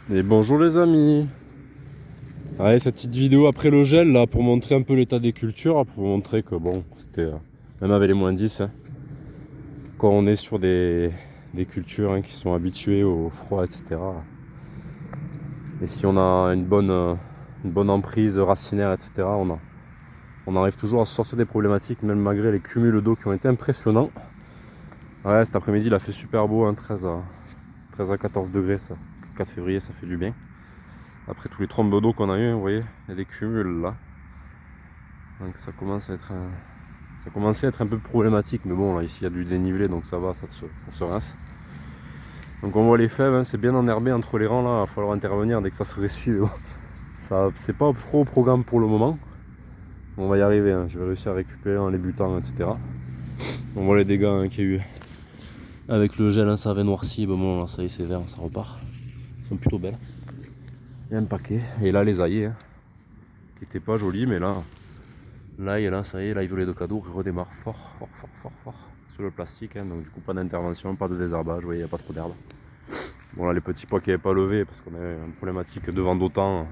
Et bonjour les amis. Allez, cette petite vidéo après le gel là pour montrer un peu l'état des cultures, pour vous montrer que bon, c'était même avec les moins 10, hein, quand on est sur des cultures qui sont habituées au froid, etc. Et si on a une bonne emprise racinaire, etc., on arrive toujours à se sortir des problématiques, même malgré les cumuls d'eau qui ont été impressionnants. Ouais, cet après-midi il a fait super beau, hein, 13 à 14 degrés, ça. 4 février, ça fait du bien. Après tous les trombes d'eau qu'on a eu, vous voyez, il y a des cumuls là. Donc ça commence à être ça commençait à être un peu problématique, mais bon là ici il y a du dénivelé donc ça va, ça se rince. Donc on voit les fèves, hein, c'est bien enherbé entre les rangs là, il va falloir intervenir dès que ça se ressuit. Ça c'est pas trop au programme pour le moment. On va y arriver, hein. Je vais réussir à récupérer en les butant, etc. On voit les dégâts, hein, qu'il y a eu avec le gel, hein, ça avait noirci, bon là ça y est c'est vert, ça repart. Elles sont plutôt belles. Il y a un paquet, et là les aillés, hein, qui étaient pas jolis, mais là et là, ça y est, là, violet de cadeau redémarre fort sur le plastique, hein, donc du coup pas d'intervention, pas de désherbage, vous voyez, il n'y a pas trop d'herbe. Bon là les petits pois qui n'avaient pas levé parce qu'on avait une problématique de vent d'autant.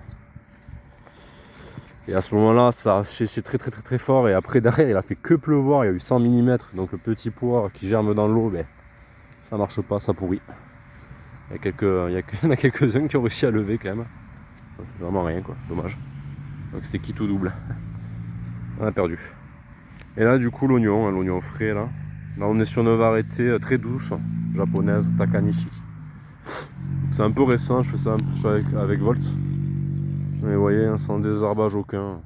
Et à ce moment-là, ça a séché très fort, et après derrière il a fait que pleuvoir, il y a eu 100 mm, donc le petit pois qui germe dans l'eau, ben, ça marche pas, ça pourrit. Il y en a quelques-uns qui ont réussi à lever quand même. C'est vraiment rien quoi, dommage. Donc c'était qui tout double. On a perdu. Et là du coup l'oignon, hein, l'oignon frais là. Là on est sur une variété très douce, japonaise, Takanishi. C'est un peu récent, je fais ça avec Volt. Mais vous voyez, hein, sans désherbage aucun.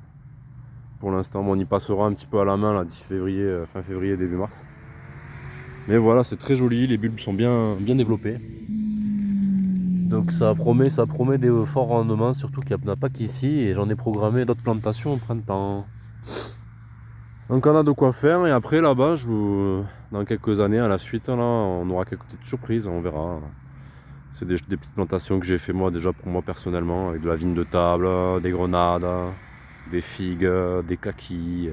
Pour l'instant, bon, on y passera un petit peu à la main là, d'ici février, fin février, début mars. Mais voilà, c'est très joli, les bulbes sont bien développés. Donc ça promet des forts rendements, surtout qu'il n'y en a pas qu'ici, et j'en ai programmé d'autres plantations au printemps. Donc on a de quoi faire, et après là-bas, dans quelques années à la suite, là, on aura quelques petites surprises, on verra. C'est des petites plantations que j'ai fait moi déjà pour moi personnellement, avec de la vigne de table, des grenades, des figues, des kakis.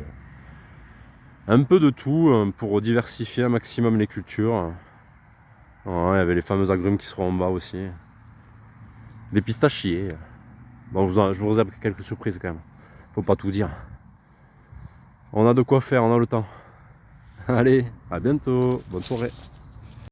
Un peu de tout pour diversifier un maximum les cultures. Ouais, il y avait les fameux agrumes qui seront en bas aussi. Des pistachiers. Bon, je vous réserve quelques surprises quand même. Faut pas tout dire. On a de quoi faire, on a le temps. Allez, à bientôt. Bonne soirée.